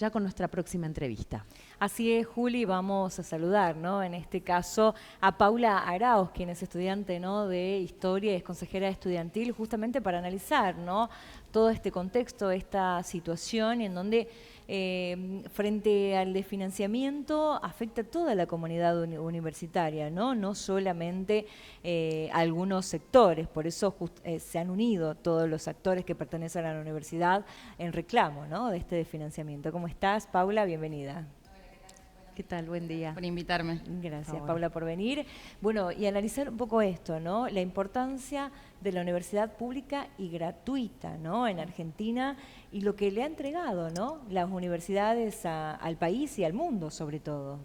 ya con nuestra próxima entrevista. Así es, Juli, vamos a saludar, ¿no? En este caso a Paula Arauz, quien es estudiante, ¿no?, de Historia y es consejera estudiantil, justamente para analizar, ¿no?, todo este contexto, esta situación en donde frente al desfinanciamiento afecta a toda la comunidad universitaria, ¿no? No solamente algunos sectores, por eso se han unido todos los actores que pertenecen a la universidad en reclamo, ¿no?, de este desfinanciamiento. ¿Cómo estás, Paula? Bienvenida. ¿Qué tal? Buen día. Por invitarme. Gracias, Paula, por venir. Bueno, y analizar un poco esto, ¿no? La importancia de la universidad pública y gratuita, ¿no?, en Argentina, y lo que le ha entregado, ¿no?, las universidades al país y al mundo, sobre todo.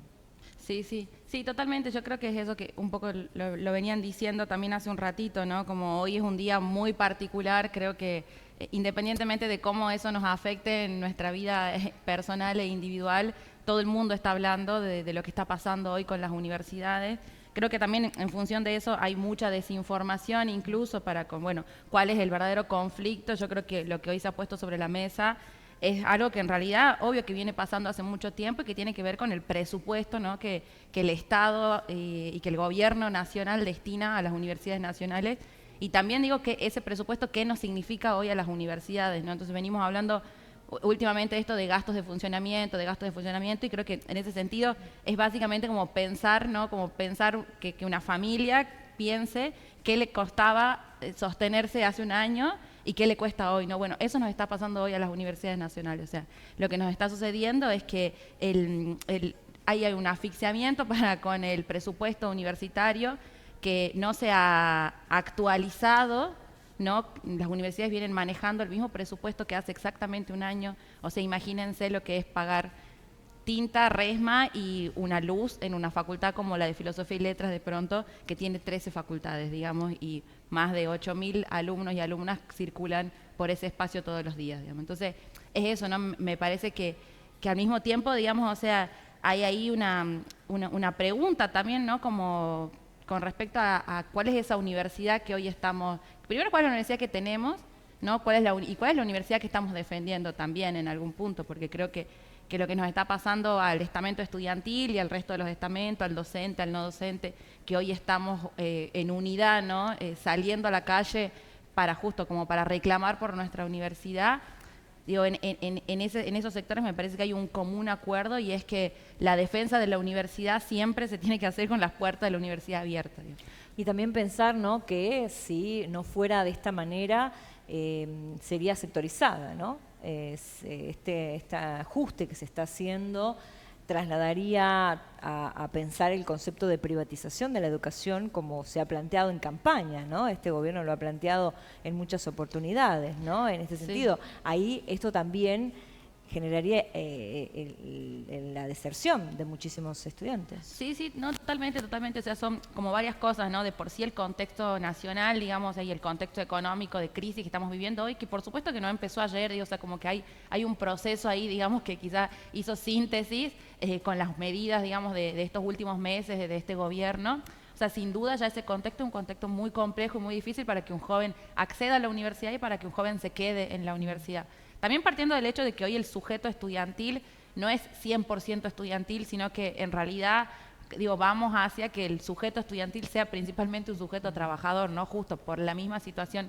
Sí, totalmente. Yo creo que es eso que un poco lo venían diciendo también hace un ratito, ¿no? Como hoy es un día muy particular, creo que independientemente de cómo eso nos afecte en nuestra vida personal e individual, todo el mundo está hablando de lo que está pasando hoy con las universidades. Creo que también en función de eso hay mucha desinformación incluso bueno, cuál es el verdadero conflicto. Yo creo que lo que hoy se ha puesto sobre la mesa es algo que en realidad, obvio que viene pasando hace mucho tiempo y que tiene que ver con el presupuesto, ¿no?, que el Estado y que el gobierno nacional destina a las universidades nacionales. Y también digo que ese presupuesto, ¿qué nos significa hoy a las universidades, ¿no? Entonces venimos hablando últimamente esto de gastos de funcionamiento, y creo que en ese sentido es básicamente como pensar, ¿no?, como pensar que una familia piense qué le costaba sostenerse hace un año y qué le cuesta hoy, ¿no? Bueno, eso nos está pasando hoy a las universidades nacionales. O sea, lo que nos está sucediendo es que hay un asfixiamiento con el presupuesto universitario que no se ha actualizado, ¿no? Las universidades vienen manejando el mismo presupuesto que hace exactamente un año. O sea, imagínense lo que es pagar tinta, resma y una luz en una facultad como la de Filosofía y Letras de pronto, que tiene 13 facultades, digamos, y más de 8.000 alumnos y alumnas circulan por ese espacio todos los días, digamos. Entonces, es eso, ¿no? Me parece que al mismo tiempo, digamos, o sea, hay ahí una pregunta también, ¿no?, como con respecto a cuál es esa universidad que hoy estamos. Primero, cuál es la universidad que tenemos, ¿no? Y cuál es la universidad que estamos defendiendo también en algún punto, porque creo que lo que nos está pasando al estamento estudiantil y al resto de los estamentos, al docente, al no docente, que hoy estamos en unidad, ¿no? Saliendo a la calle para reclamar por nuestra universidad. Digo, en esos sectores me parece que hay un común acuerdo, y es que la defensa de la universidad siempre se tiene que hacer con las puertas de la universidad abiertas. Y también pensar, ¿no?, que si no fuera de esta manera sería sectorizada, ¿no? Este ajuste que se está haciendo trasladaría a pensar el concepto de privatización de la educación como se ha planteado en campaña, ¿no? Este gobierno lo ha planteado en muchas oportunidades, ¿no? En este sentido, ahí esto también generaría la deserción de muchísimos estudiantes. Sí, no, totalmente. O sea, son como varias cosas, ¿no? De por sí el contexto nacional, digamos, y el contexto económico de crisis que estamos viviendo hoy, que por supuesto que no empezó ayer, digo, o sea, como que hay un proceso ahí, digamos, que quizá hizo síntesis con las medidas, digamos, de estos últimos meses de este gobierno. O sea, sin duda ya ese contexto es un contexto muy complejo y muy difícil para que un joven acceda a la universidad y para que un joven se quede en la universidad. También partiendo del hecho de que hoy el sujeto estudiantil no es 100% estudiantil, sino que en realidad, digo, vamos hacia que el sujeto estudiantil sea principalmente un sujeto trabajador, ¿no? Justo por la misma situación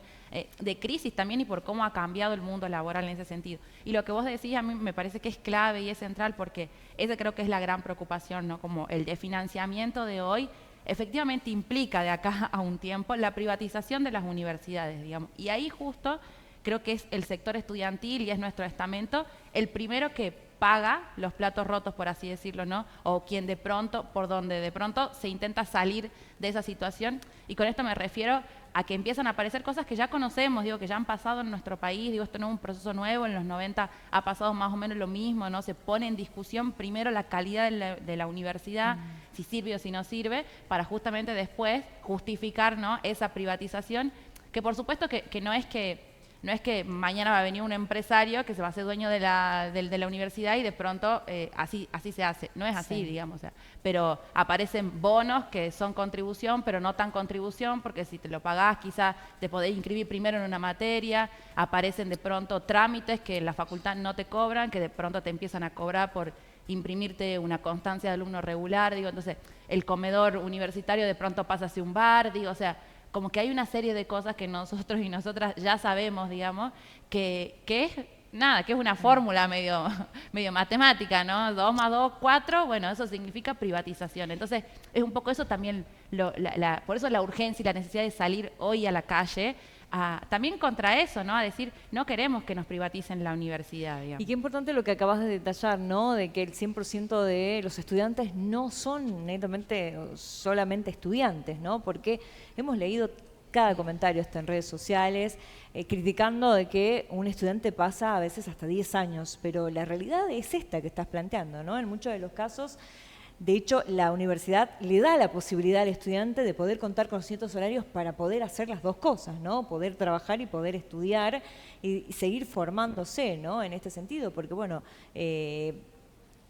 de crisis también y por cómo ha cambiado el mundo laboral en ese sentido. Y lo que vos decís a mí me parece que es clave y es central, porque esa creo que es la gran preocupación, ¿no? Como el desfinanciamiento de hoy efectivamente implica de acá a un tiempo la privatización de las universidades, digamos. Y ahí justo creo que es el sector estudiantil y es nuestro estamento el primero que paga los platos rotos, por así decirlo, ¿no? O por donde de pronto se intenta salir de esa situación. Y con esto me refiero a que empiezan a aparecer cosas que ya conocemos, digo, que ya han pasado en nuestro país. Digo, esto no es un proceso nuevo, en los 90 ha pasado más o menos lo mismo, ¿no? Se pone en discusión primero la calidad de la universidad, si sirve o si no sirve, para justamente después justificar, ¿no?, esa privatización, que por supuesto que no es que no es que mañana va a venir un empresario que se va a hacer dueño de la universidad y de pronto así se hace. No es así, digamos. O sea, pero aparecen bonos que son contribución, pero no tan contribución, porque si te lo pagás quizás te podés inscribir primero en una materia. Aparecen de pronto trámites que la facultad no te cobran, que de pronto te empiezan a cobrar por imprimirte una constancia de alumno regular. Digo, entonces el comedor universitario de pronto pasa a ser un bar. Digo, o sea, como que hay una serie de cosas que nosotros y nosotras ya sabemos, digamos, que es una fórmula medio matemática, ¿no? 2 más 2, 4, bueno, eso significa privatización. Entonces, es un poco eso también, por eso la urgencia y la necesidad de salir hoy a la calle, también contra eso, ¿no? A decir, no queremos que nos privaticen la universidad, digamos. Y qué importante lo que acabas de detallar, ¿no? De que el 100% de los estudiantes no son netamente solamente estudiantes, ¿no? Porque hemos leído cada comentario en redes sociales criticando de que un estudiante pasa a veces hasta 10 años, pero la realidad es esta que estás planteando, ¿no? En muchos de los casos, de hecho, la universidad le da la posibilidad al estudiante de poder contar con ciertos horarios para poder hacer las dos cosas, ¿no? Poder trabajar y poder estudiar y seguir formándose, ¿no? En este sentido, porque bueno,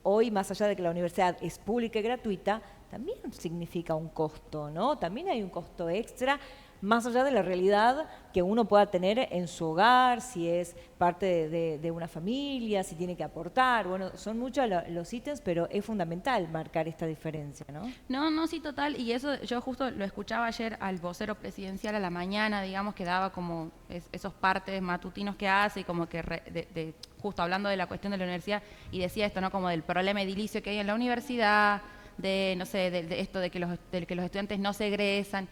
hoy más allá de que la universidad es pública y gratuita, también significa un costo, ¿no? También hay un costo extra, más allá de la realidad que uno pueda tener en su hogar, si es parte de una familia, si tiene que aportar. Bueno, son muchos los ítems, pero es fundamental marcar esta diferencia, ¿no? No, sí, total. Y eso yo justo lo escuchaba ayer al vocero presidencial a la mañana, digamos, que daba como esos partes matutinos que hace y como que justo hablando de la cuestión de la universidad y decía esto, ¿no? Como del problema edilicio que hay en la universidad, de, no sé, de esto de que los estudiantes no se egresan.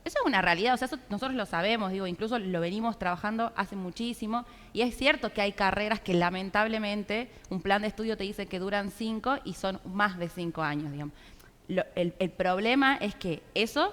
Eso es una realidad, o sea, eso nosotros lo sabemos, digo, incluso lo venimos trabajando hace muchísimo y es cierto que hay carreras que lamentablemente un plan de estudio te dice que duran 5 y son más de 5 años, digamos. El problema es que eso,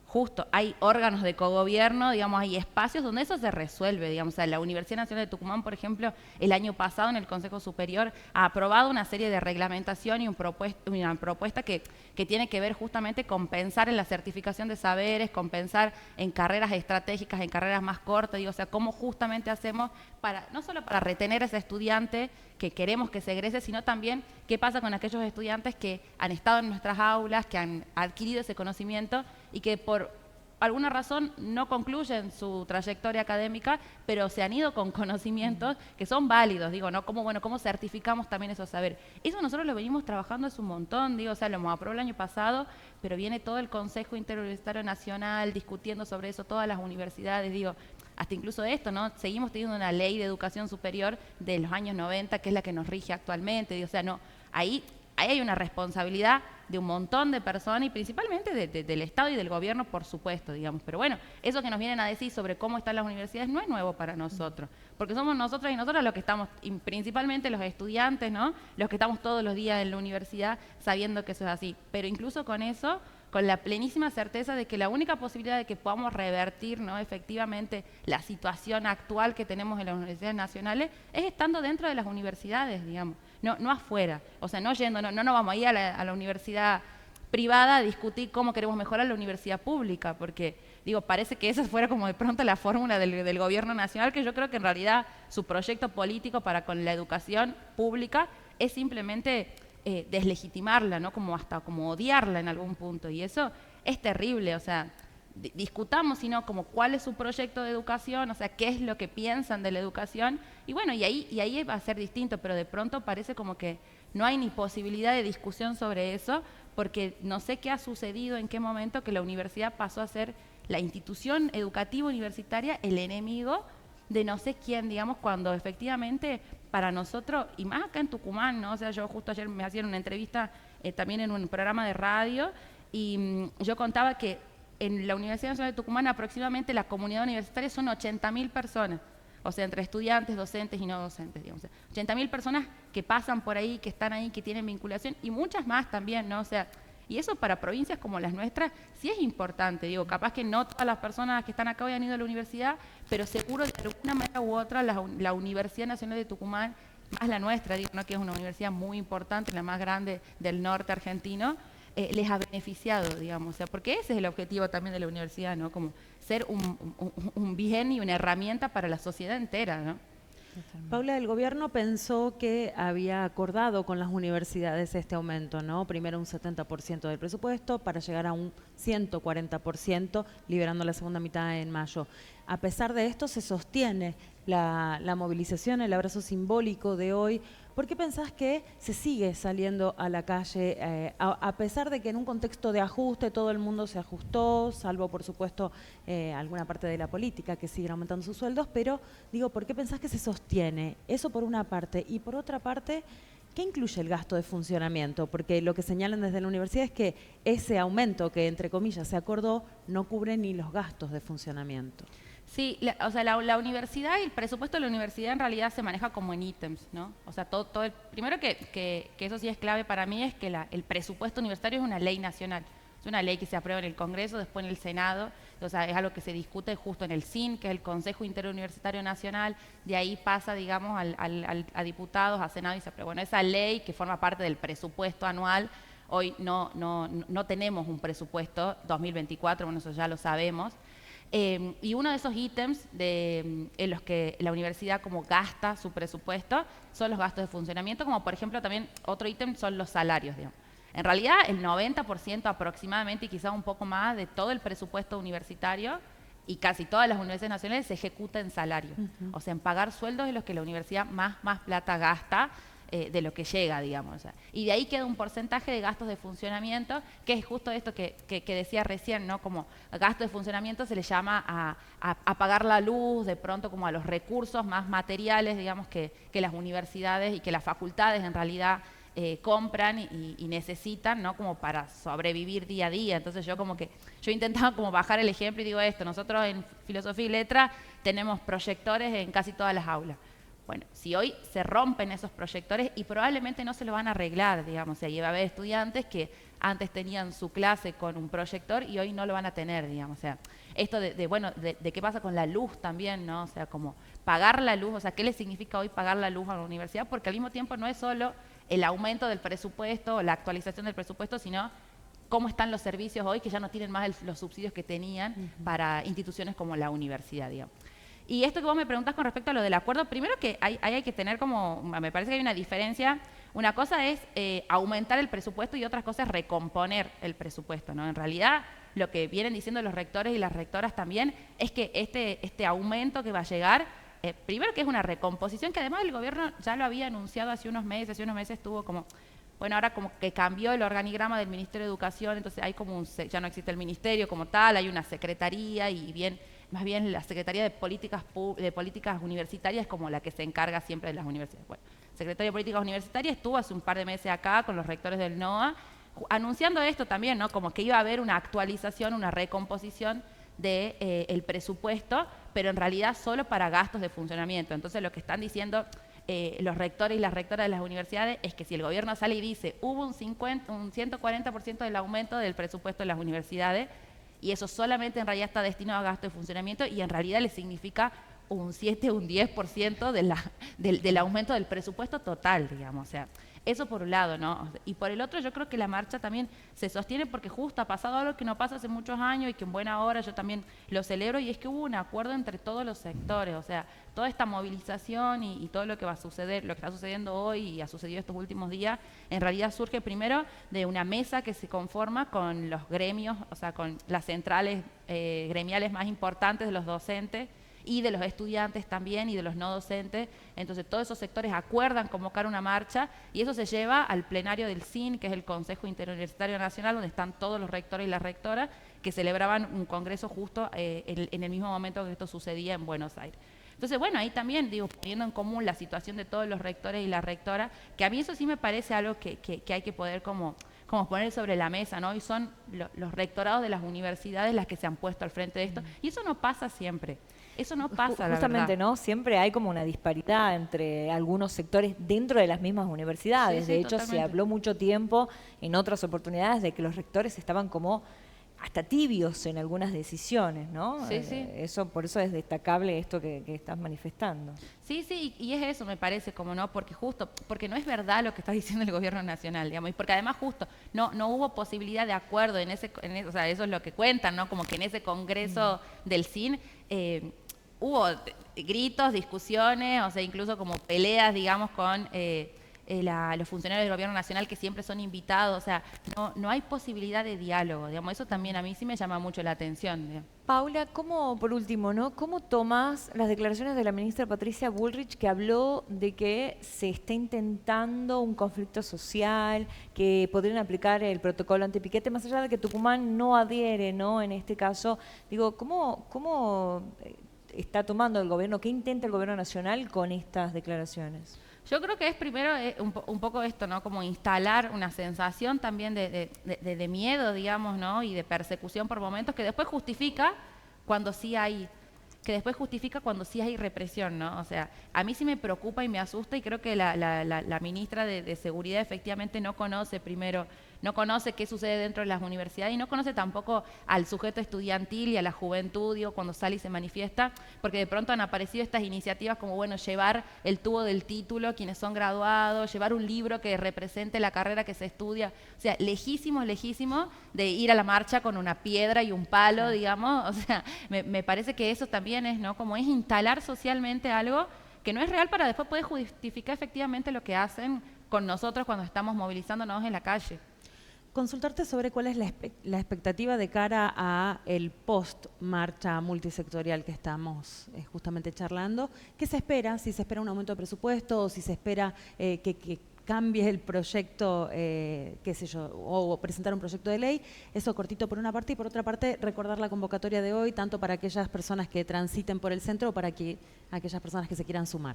justo, hay órganos de cogobierno, digamos, hay espacios donde eso se resuelve, digamos. O sea, la Universidad Nacional de Tucumán, por ejemplo, el año pasado en el Consejo Superior ha aprobado una serie de reglamentación y una propuesta que tiene que ver justamente con pensar en la certificación de saberes, con pensar en carreras estratégicas, en carreras más cortas, digo, o sea, cómo justamente hacemos para, no solo para retener a ese estudiante que queremos que se egrese, sino también qué pasa con aquellos estudiantes que han estado en nuestras aulas, que han adquirido ese conocimiento y que por alguna razón no concluyen su trayectoria académica, pero se han ido con conocimientos que son válidos, digo, ¿no? ¿Cómo certificamos también esos saberes? Eso nosotros lo venimos trabajando hace un montón, digo, o sea, lo hemos aprobado el año pasado, pero viene todo el Consejo Interuniversitario Nacional discutiendo sobre eso, todas las universidades, digo, hasta incluso esto, ¿no? Seguimos teniendo una ley de educación superior de los años 90, que es la que nos rige actualmente, digo, o sea, no, ahí hay una responsabilidad de un montón de personas y principalmente del Estado y del gobierno, por supuesto, digamos. Pero bueno, eso que nos vienen a decir sobre cómo están las universidades no es nuevo para nosotros, porque somos nosotros y nosotras los que estamos, y principalmente los estudiantes, ¿no? Los que estamos todos los días en la universidad sabiendo que eso es así. Pero incluso con eso, con la plenísima certeza de que la única posibilidad de que podamos revertir, ¿no? Efectivamente la situación actual que tenemos en las universidades nacionales es estando dentro de las universidades, digamos. No afuera, o sea, no yendo, no vamos a ir a la universidad privada a discutir cómo queremos mejorar la universidad pública, porque, digo, parece que esa fuera como de pronto la fórmula del gobierno nacional, que yo creo que en realidad su proyecto político para con la educación pública es simplemente deslegitimarla, ¿no? Como hasta como odiarla en algún punto, y eso es terrible, o sea, discutamos, sino como cuál es su proyecto de educación, o sea, qué es lo que piensan de la educación, y bueno, y ahí va a ser distinto, pero de pronto parece como que no hay ni posibilidad de discusión sobre eso, porque no sé qué ha sucedido, en qué momento que la universidad pasó a ser la institución educativa universitaria, el enemigo de no sé quién, digamos, cuando efectivamente para nosotros, y más acá en Tucumán, ¿no? O sea, yo justo ayer me hacían una entrevista también en un programa de radio, y yo contaba que en la Universidad Nacional de Tucumán aproximadamente la comunidad universitaria son 80.000 personas, o sea, entre estudiantes, docentes y no docentes, digamos. 80.000 personas que pasan por ahí, que están ahí, que tienen vinculación, y muchas más también, ¿no? O sea, y eso para provincias como las nuestras sí es importante, digo, capaz que no todas las personas que están acá hoy han ido a la universidad, pero seguro de alguna manera u otra la Universidad Nacional de Tucumán, más la nuestra, digo, ¿no? Que es una universidad muy importante, la más grande del norte argentino, les ha beneficiado, digamos, o sea, porque ese es el objetivo también de la universidad, ¿no? Como ser un bien y una herramienta para la sociedad entera, ¿no? Paula, el gobierno pensó que había acordado con las universidades este aumento, ¿no? Primero un 70% del presupuesto para llegar a un 140%, liberando la segunda mitad en mayo. A pesar de esto, se sostiene la movilización, el abrazo simbólico de hoy. ¿Por qué pensás que se sigue saliendo a la calle, a pesar de que en un contexto de ajuste todo el mundo se ajustó, salvo por supuesto alguna parte de la política que sigue aumentando sus sueldos, pero digo, ¿por qué pensás que se sostiene? Eso por una parte. Y por otra parte, ¿qué incluye el gasto de funcionamiento? Porque lo que señalan desde la universidad es que ese aumento que, entre comillas, se acordó no cubre ni los gastos de funcionamiento. Sí, o sea, la universidad y el presupuesto de la universidad en realidad se maneja como en ítems, ¿no? O sea, primero que eso sí es clave para mí es que el presupuesto universitario es una ley nacional. Es una ley que se aprueba en el Congreso, después en el Senado, o sea, es algo que se discute justo en el CIN, que es el Consejo Interuniversitario Nacional, de ahí pasa, digamos, a diputados, a Senado y se aprueba. Bueno, esa ley que forma parte del presupuesto anual, hoy no tenemos un presupuesto 2024, bueno, eso ya lo sabemos. Y uno de esos ítems en los que la universidad como gasta su presupuesto son los gastos de funcionamiento, como por ejemplo también otro ítem son los salarios, digamos. En realidad el 90% aproximadamente y quizá un poco más de todo el presupuesto universitario y casi todas las universidades nacionales se ejecuta en salario. O sea, en pagar sueldos es lo que la universidad más plata gasta de lo que llega, digamos. O sea, y de ahí queda un porcentaje de gastos de funcionamiento, que es justo esto que decía recién, ¿no? Como gasto de funcionamiento se le llama a pagar la luz, de pronto como a los recursos más materiales, digamos, que las universidades y que las facultades en realidad compran y necesitan, ¿no? Como para sobrevivir día a día. Entonces yo intentaba como bajar el ejemplo y digo esto, nosotros en Filosofía y Letras tenemos proyectores en casi todas las aulas. Bueno, si hoy se rompen esos proyectores y probablemente no se lo van a arreglar, digamos, o sea, va a haber estudiantes que antes tenían su clase con un proyector y hoy no lo van a tener, digamos, o sea, esto de qué pasa con la luz también, ¿no? O sea, como pagar la luz, o sea, ¿qué le significa hoy pagar la luz a la universidad? Porque al mismo tiempo no es solo el aumento del presupuesto o la actualización del presupuesto, sino cómo están los servicios hoy que ya no tienen más los subsidios que tenían para instituciones como la universidad, digamos. Y esto que vos me preguntás con respecto a lo del acuerdo, primero que hay que tener como, me parece que hay una diferencia. Una cosa es aumentar el presupuesto y otra cosa es recomponer el presupuesto, ¿no? En realidad, lo que vienen diciendo los rectores y las rectoras también es que este aumento que va a llegar, primero que es una recomposición, que además el gobierno ya lo había anunciado hace unos meses estuvo como, bueno, ahora como que cambió el organigrama del Ministerio de Educación, entonces hay como ya no existe el ministerio como tal, hay una secretaría y más bien la Secretaría de Políticas Universitarias es como la que se encarga siempre de las universidades. Bueno, Secretaría de Políticas Universitarias estuvo hace un par de meses acá con los rectores del NOA, anunciando esto también, ¿no? Como que iba a haber una actualización, una recomposición del presupuesto, pero en realidad solo para gastos de funcionamiento. Entonces lo que están diciendo los rectores y las rectoras de las universidades es que si el gobierno sale y dice hubo un 140% del aumento del presupuesto de las universidades, y eso solamente en realidad está destinado a gasto de funcionamiento y en realidad le significa un 7, un 10% del aumento del presupuesto total, digamos. O sea, eso por un lado, ¿no? Y por el otro yo creo que la marcha también se sostiene porque justo ha pasado algo que no pasa hace muchos años y que en buena hora yo también lo celebro, y es que hubo un acuerdo entre todos los sectores. O sea, toda esta movilización y todo lo que va a suceder, lo que está sucediendo hoy y ha sucedido estos últimos días, en realidad surge primero de una mesa que se conforma con los gremios, o sea, con las centrales gremiales más importantes de los docentes y de los estudiantes también y de los no docentes. Entonces todos esos sectores acuerdan convocar una marcha y eso se lleva al plenario del CIN, que es el Consejo Interuniversitario Nacional, donde están todos los rectores y las rectoras, que celebraban un congreso justo en el mismo momento que esto sucedía en Buenos Aires. Entonces, bueno, ahí también, digo, poniendo en común la situación de todos los rectores y las rectoras, que a mí eso sí me parece algo que hay que poder como poner sobre la mesa, ¿no? Y son los rectorados de las universidades las que se han puesto al frente de esto. Y eso no pasa siempre. Eso no pasa, la justamente, verdad. ¿no? Siempre hay como una disparidad entre algunos sectores dentro de las mismas universidades. Sí, de hecho, totalmente. se habló mucho tiempo en otras oportunidades de que los rectores estaban como hasta tibios en algunas decisiones, ¿no? Sí, sí. Por eso es destacable esto que estás manifestando. Sí, sí, y es eso, me parece, como no, porque no es verdad lo que está diciendo el gobierno nacional, digamos, y porque además justo no hubo posibilidad de acuerdo o sea, eso es lo que cuentan, ¿no? Como que en ese congreso del CIN hubo gritos, discusiones, o sea, incluso como peleas, digamos, con los funcionarios del gobierno nacional que siempre son invitados, o sea, no hay posibilidad de diálogo, digamos, eso también a mí sí me llama mucho la atención, digamos. Paula, por último, ¿no? ¿Cómo tomas las declaraciones de la ministra Patricia Bullrich, que habló de que se está intentando un conflicto social, que podrían aplicar el protocolo antipiquete, más allá de que Tucumán no adhiere, ¿no? En este caso, digo, ¿cómo está tomando el gobierno, qué intenta el gobierno nacional con estas declaraciones? Yo creo que es primero un poco esto, ¿no? Como instalar una sensación también de miedo, digamos, ¿no? Y de persecución por momentos que después justifica cuando sí hay represión, ¿no? O sea, a mí sí me preocupa y me asusta y creo que la ministra de Seguridad efectivamente no conoce qué sucede dentro de las universidades y no conoce tampoco al sujeto estudiantil y a la juventud, digo, cuando sale y se manifiesta, porque de pronto han aparecido estas iniciativas como, bueno, llevar el tubo del título, quienes son graduados, llevar un libro que represente la carrera que se estudia, o sea, lejísimo de ir a la marcha con una piedra y un palo, digamos, o sea, me parece que eso también es, ¿no? Como es instalar socialmente algo que no es real para después poder justificar efectivamente lo que hacen con nosotros cuando estamos movilizándonos en la calle. Consultarte sobre cuál es la expectativa de cara a el post-marcha multisectorial que estamos justamente charlando. ¿Qué se espera? Si se espera un aumento de presupuesto o si se espera que cambie el proyecto, qué sé yo, o presentar un proyecto de ley. Eso cortito por una parte y por otra parte recordar la convocatoria de hoy, tanto para aquellas personas que transiten por el centro o para aquellas personas que se quieran sumar.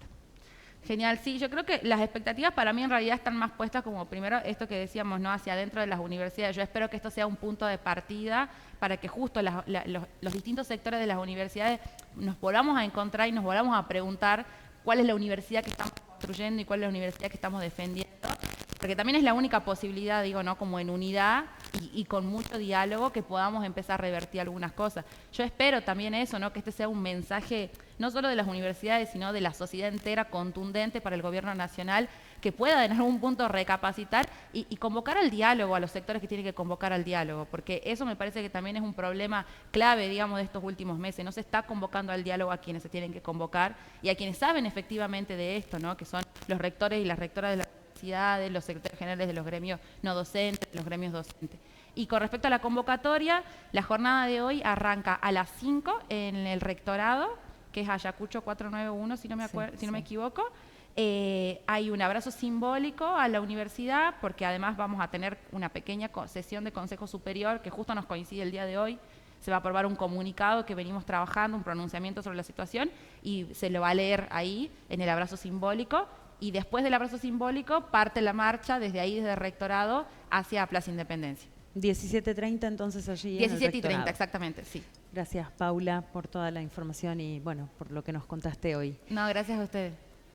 Genial, sí, yo creo que las expectativas para mí en realidad están más puestas como primero esto que decíamos, ¿no? Hacia adentro de las universidades. Yo espero que esto sea un punto de partida para que justo los distintos sectores de las universidades nos volvamos a encontrar y nos volvamos a preguntar cuál es la universidad que estamos construyendo y cuál es la universidad que estamos defendiendo. Porque también es la única posibilidad, digo, ¿no? Como en unidad y con mucho diálogo que podamos empezar a revertir algunas cosas. Yo espero también eso, ¿no? Que este sea un mensaje no solo de las universidades, sino de la sociedad entera contundente para el gobierno nacional, que pueda en algún punto recapacitar y convocar al diálogo a los sectores que tienen que convocar al diálogo, porque eso me parece que también es un problema clave, digamos, de estos últimos meses. No se está convocando al diálogo a quienes se tienen que convocar y a quienes saben efectivamente de esto, ¿no? Que son los rectores y las rectoras de las universidades, los secretarios generales de los gremios no docentes, los gremios docentes. Y con respecto a la convocatoria, la jornada de hoy arranca a las 5 en el rectorado, que es Ayacucho 491, si no me equivoco. Hay un abrazo simbólico a la universidad, porque además vamos a tener una pequeña sesión de Consejo Superior, que justo nos coincide el día de hoy. Se va a aprobar un comunicado que venimos trabajando, un pronunciamiento sobre la situación, y se lo va a leer ahí, en el abrazo simbólico. Y después del abrazo simbólico parte la marcha desde ahí, desde el rectorado, hacia Plaza Independencia. 17:30 entonces allí en el 17:30, exactamente, sí. Gracias, Paula, por toda la información y, bueno, por lo que nos contaste hoy. No, gracias a ustedes.